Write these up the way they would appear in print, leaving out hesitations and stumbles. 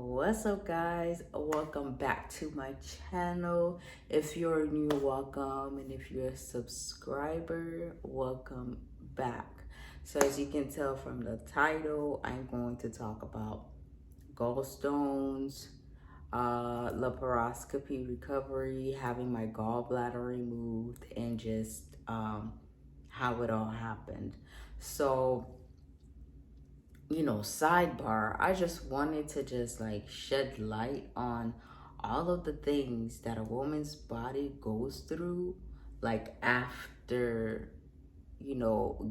What's up, guys? Welcome back to my channel. If you're new, welcome, and if you're a subscriber, welcome back. So as you can tell from the title, I'm going to talk about gallstones, laparoscopy recovery, having my gallbladder removed, and just how it all happened. So sidebar, I just wanted to just like shed light on all of the things that a woman's body goes through, like after,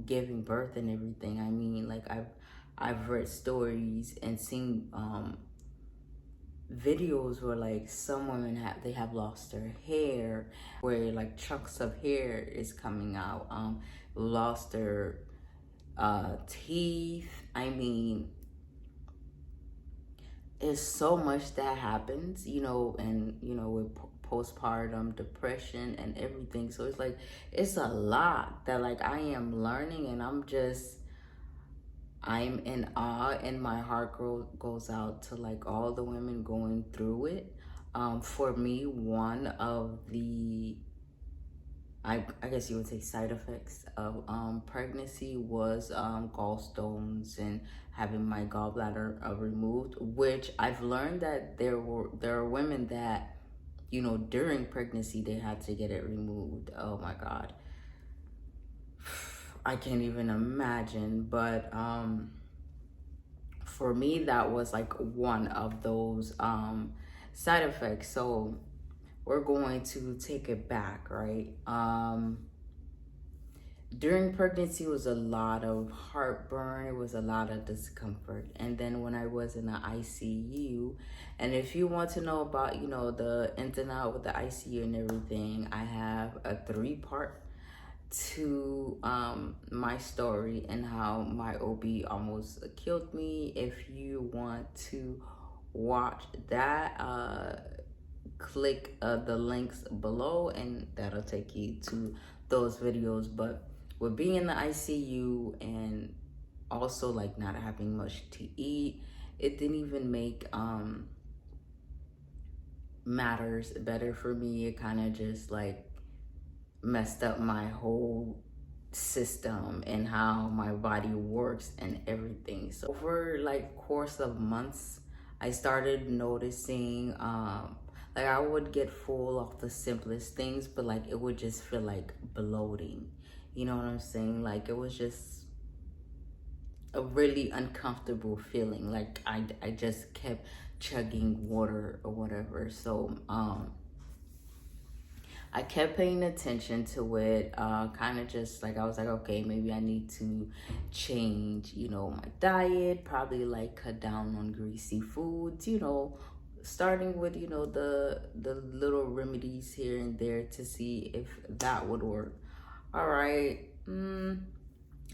giving birth and everything. I mean, like I've read stories and seen videos where like some women have lost their hair, where like chunks of hair is coming out, lost their teeth. I mean, it's so much that happens, and with postpartum depression and everything. So it's like it's a lot that like I am learning, and I'm in awe, and my heart goes out to like all the women going through it. For me, one of the I guess you would say side effects of pregnancy was gallstones and having my gallbladder removed, which I've learned that there are women that, during pregnancy they had to get it removed. Oh my God. I can't even imagine. But for me, that was like one of those side effects. So we're going to take it back, right? During pregnancy was a lot of heartburn, it was a lot of discomfort. And then when I was in the ICU, and if you want to know about, the ins and out with the ICU and everything, I have a 3-part to my story and how my OB almost killed me. If you want to watch that, click the links below and that'll take you to those videos. But with being in the ICU and also like not having much to eat, it didn't even make matters better for me. It kind of just like messed up my whole system and how my body works and everything. So over like course of months, I started noticing like I would get full of the simplest things, but like it would just feel like bloating. You know what I'm saying? Like it was just a really uncomfortable feeling. Like I just kept chugging water or whatever. So I kept paying attention to it, kind of just like, I was like, okay, maybe I need to change, my diet, probably like cut down on greasy foods, starting with, the little remedies here and there to see if that would work. All right.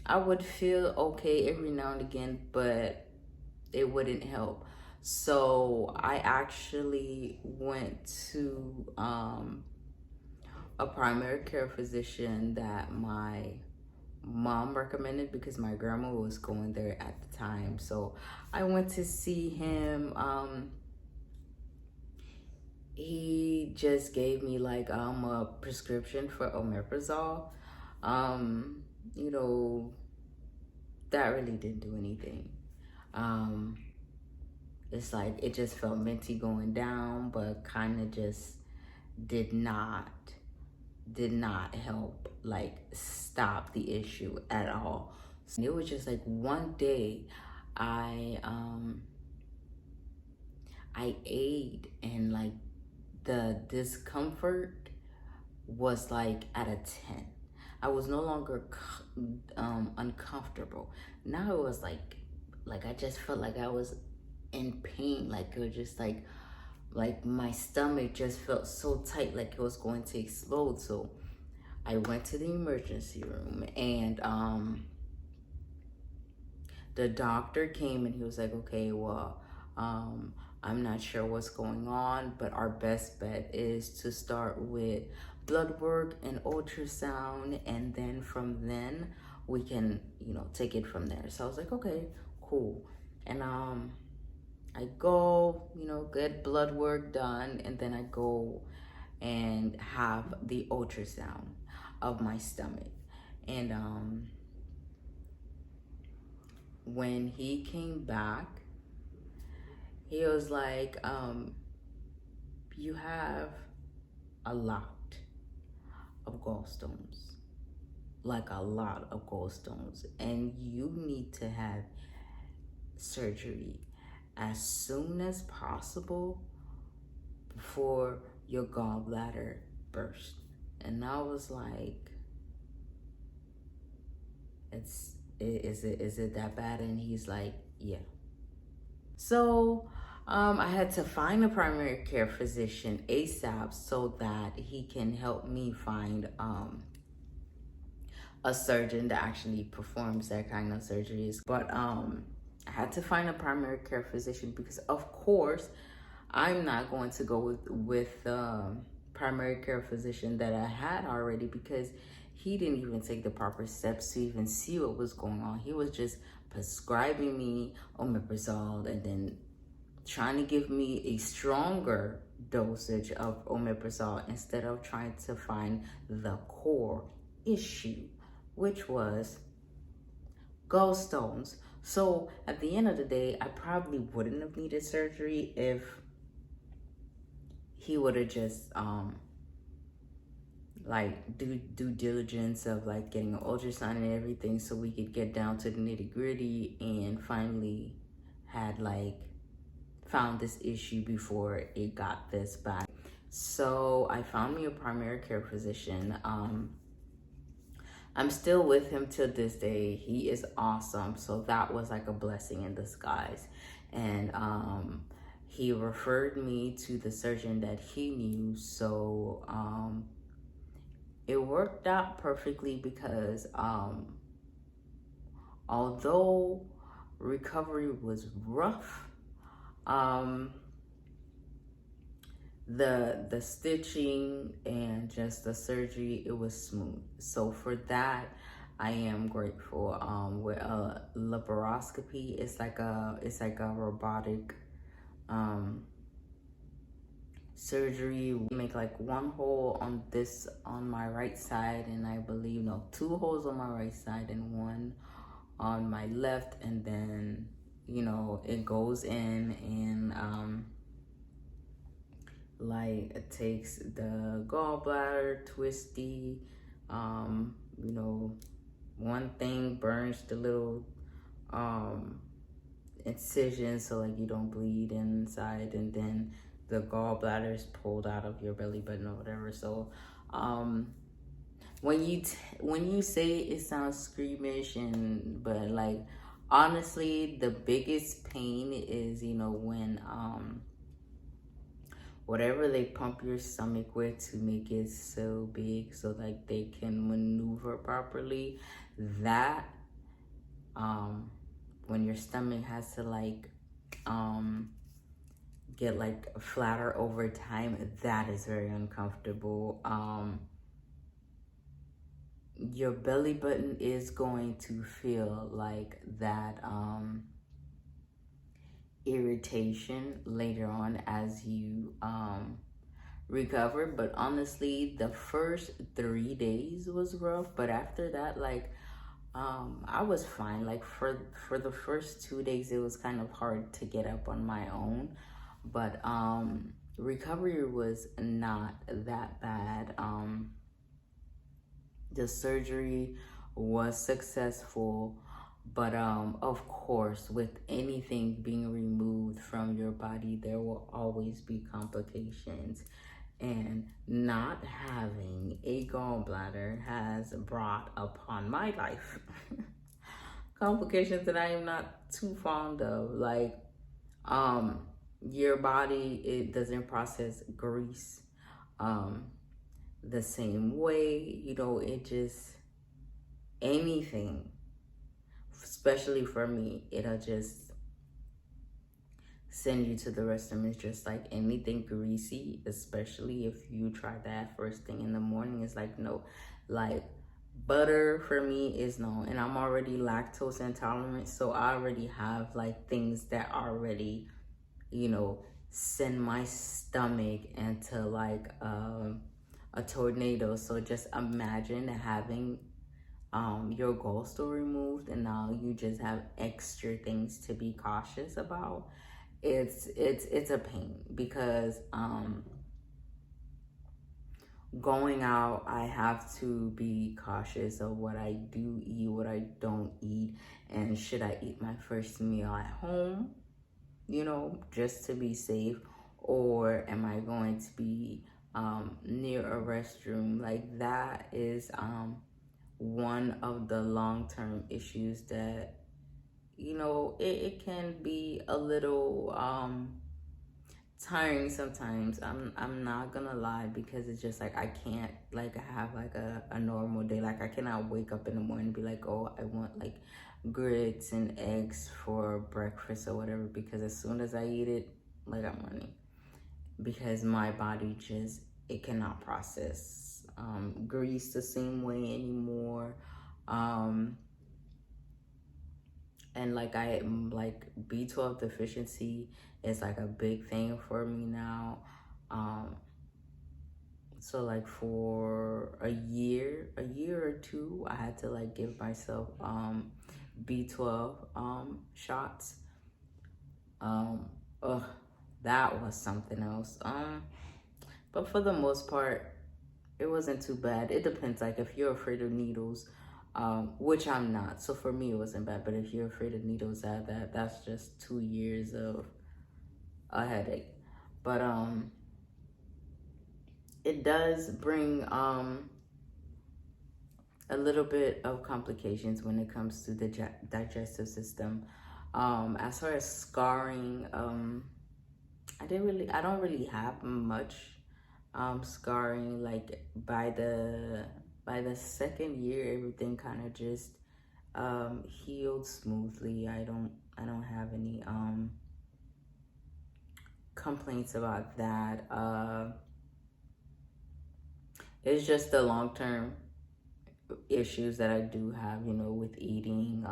I would feel okay every now and again, but it wouldn't help. So I actually went to, a primary care physician that my mom recommended because my grandma was going there at the time. So I went to see him. He just gave me like a prescription for omeprazole. That really didn't do anything. It's like it just felt minty going down, but kind of just did not help like stop the issue at all. So it was just like one day I ate, and like the discomfort was like at a 10. I was no longer uncomfortable. Now it was like I just felt like I was in pain. Like it was just like my stomach just felt so tight, like it was going to explode. So I went to the emergency room, and the doctor came and he was like, okay, well, I'm not sure what's going on, but our best bet is to start with blood work and ultrasound, and then from then we can, take it from there. So I was like, okay, cool. And I go, you know, get blood work done, and then I go and have the ultrasound of my stomach. And when he came back, he was like, you have a lot of gallstones, like a lot of gallstones, and you need to have surgery as soon as possible before your gallbladder burst. And I was like, is it that bad? And he's like, yeah. So I had to find a primary care physician ASAP so that he can help me find a surgeon that actually performs that kind of surgeries. But I had to find a primary care physician because, of course, I'm not going to go with the primary care physician that I had already, because he didn't even take the proper steps to even see what was going on. He was just prescribing me omeprazole and then trying to give me a stronger dosage of omeprazole instead of trying to find the core issue, which was gallstones. So at the end of the day, I probably wouldn't have needed surgery if he would have just like due diligence of like getting an ultrasound and everything, so we could get down to the nitty-gritty and finally had like found this issue before it got this bad. So I found me a primary care physician. I'm still with him till this day. He is awesome. So that was like a blessing in disguise. And he referred me to the surgeon that he knew. So it worked out perfectly because although recovery was rough, the stitching and just the surgery, it was smooth. So for that, I am grateful. With a laparoscopy, it's like a robotic surgery. We make like one hole on my right side, and I believe no, two holes on my right side and one on my left, and then you know it goes in and like it takes the gallbladder, twisty, you know, one thing burns the little incision so like you don't bleed inside, and then the gallbladder is pulled out of your belly button or whatever. So when you say it sounds squeamish, but like honestly the biggest pain is, you know, when whatever they pump your stomach with to make it so big so like they can maneuver properly, that when your stomach has to like get like flatter over time, that is very uncomfortable. Your belly button is going to feel like that irritation later on as you recover. But honestly, the first 3 days was rough, but after that, like I was fine. Like for the first 2 days, it was kind of hard to get up on my own, but recovery was not that bad. The surgery was successful, but of course, with anything being removed from your body, there will always be complications. And not having a gallbladder has brought upon my life complications that I am not too fond of. Like your body, it doesn't process grease the same way, you know. It just, anything, especially for me, it'll just send you to the restroom. It's just like anything greasy, especially if you try that first thing in the morning, it's like no. Like butter for me is no, and I'm already lactose intolerant, so I already have like things that already you know, send my stomach into like a tornado. So just imagine having your gallstone removed, and now you just have extra things to be cautious about. It's a pain because going out, I have to be cautious of what I do eat, what I don't eat, and should I eat my first meal at home, you know, just to be safe, or am I going to be near a restroom? Like that is one of the long-term issues that, you know, it can be a little tiring sometimes. I'm not gonna lie, because it's just like I can't like have like a normal day. Like I cannot wake up in the morning and be like, oh, I want like grits and eggs for breakfast or whatever, because as soon as I eat it, like I'm running, because my body just, it cannot process grease the same way anymore. And like like B12 deficiency is like a big thing for me now. So like for a year or two, I had to like give myself B12 shots. Ugh, that was something else. But for the most part, it wasn't too bad. It depends. Like if you're afraid of needles, which I'm not, so for me it wasn't bad. But if you're afraid of needles, that's just 2 years of a headache. But it does bring a little bit of complications when it comes to the digestive system. As far as scarring, I don't really have much scarring. Like by the second year, everything kind of just healed smoothly. I don't have any complaints about that. It's just the long-term issues that I do have, you know, with eating,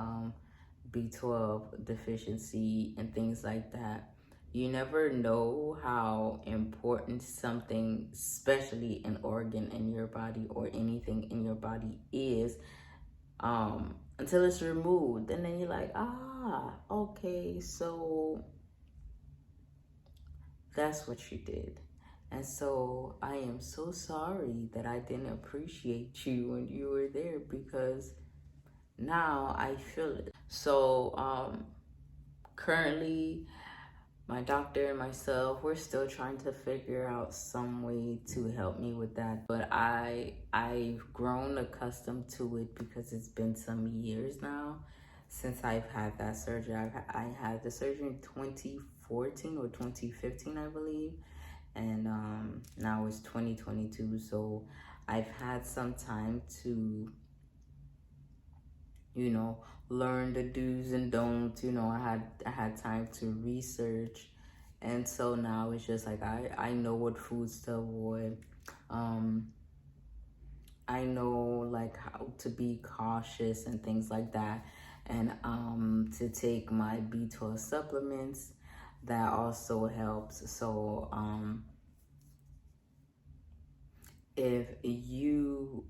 B12 deficiency and things like that. You never know how important something, especially an organ in your body or anything in your body is, until it's removed. And then you're like, okay, so that's what you did. And so I am so sorry that I didn't appreciate you when you were there, because now I feel it. So currently my doctor and myself, we're still trying to figure out some way to help me with that. But I've grown accustomed to it because it's been some years now since I've had that surgery. I had the surgery in 2014 or 2015, I believe. And now it's 2022. So I've had some time to, you know, learn the do's and don'ts. You know, I had time to research, and so now it's just like I know what foods to avoid. I know like how to be cautious and things like that, and to take my B12 supplements. That also helps. So if you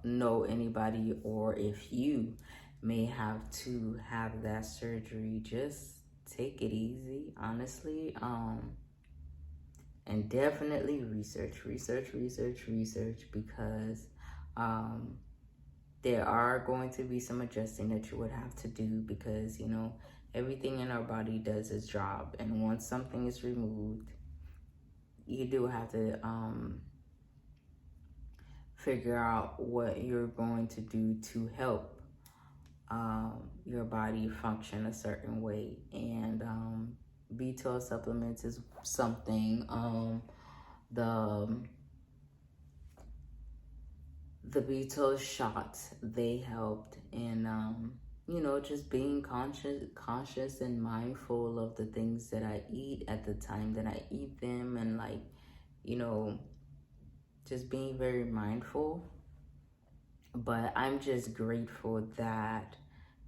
know anybody, or if you may have to have that surgery, just take it easy, honestly. And definitely research, because there are going to be some adjusting that you would have to do, because, you know, everything in our body does its job. And once something is removed, you do have to figure out what you're going to do to help your body function a certain way. And B12 supplements is something. The B12 shots, they helped. And you know, just being conscious and mindful of the things that I eat at the time that I eat them, and like, you know, just being very mindful. But I'm just grateful that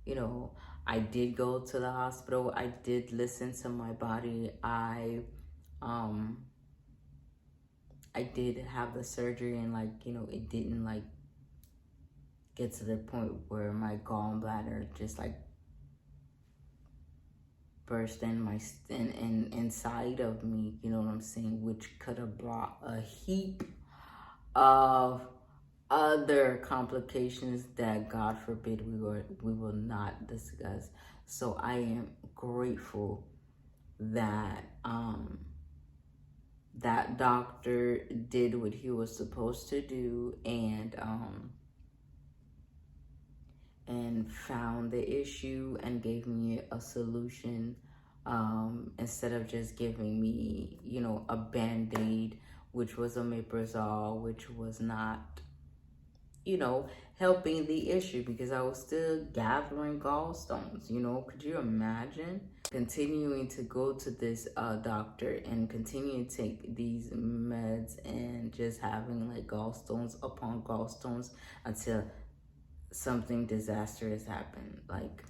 You know, I did go to the hospital. I did listen to my body. I did have the surgery, and like, you know, it didn't like get to the point where my gallbladder just like burst inside of me, you know what I'm saying, which could have brought a heap of other complications that God forbid we will not discuss. So I am grateful that that doctor did what he was supposed to do, and found the issue and gave me a solution, instead of just giving me, you know, a band-aid, which was omeprazole, which was not, you know, helping the issue, because I was still gathering gallstones. You know, could you imagine continuing to go to this doctor and continue to take these meds and just having like gallstones upon gallstones until something disastrous happened? Like,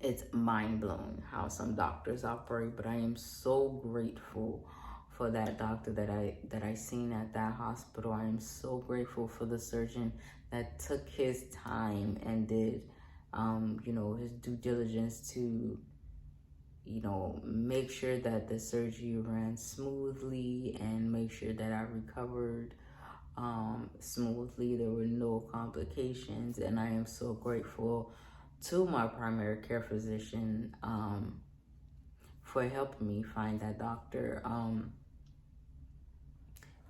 it's mind-blowing how some doctors operate. But I am so grateful for that doctor that I seen at that hospital. I am so grateful for the surgeon that took his time and did you know, his due diligence to, you know, make sure that the surgery ran smoothly and make sure that I recovered smoothly. There were no complications, and I am so grateful to my primary care physician for helping me find that doctor,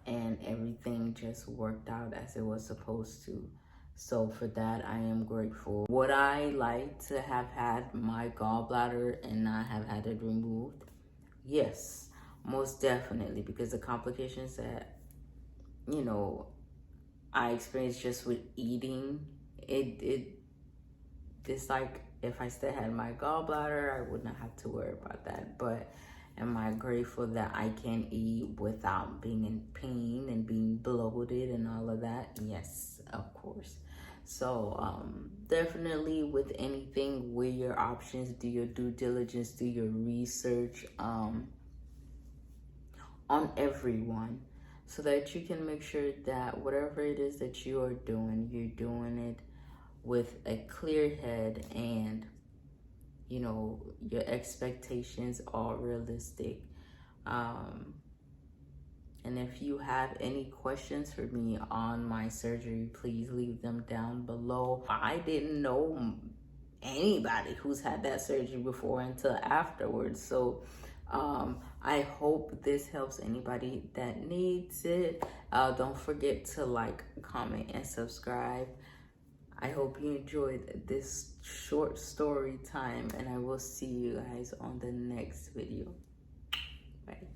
and everything just worked out as it was supposed to. So for that, I am grateful. Would I like to have had my gallbladder and not have had it removed? Yes, most definitely, because the complications that, you know, I experienced just with eating, it's like, if I still had my gallbladder, I would not have to worry about that. But am I grateful that I can eat without being in pain and being bloated and all of that? Yes, of course. So definitely with anything, weigh your options, do your due diligence, do your research on everyone, so that you can make sure that whatever it is that you are doing, you're doing it with a clear head, and, you know, your expectations are realistic. And if you have any questions for me on my surgery, please leave them down below. I didn't know anybody who's had that surgery before until afterwards. So I hope this helps anybody that needs it. Don't forget to like, comment, and subscribe. I hope you enjoyed this short story time, and I will see you guys on the next video. Bye.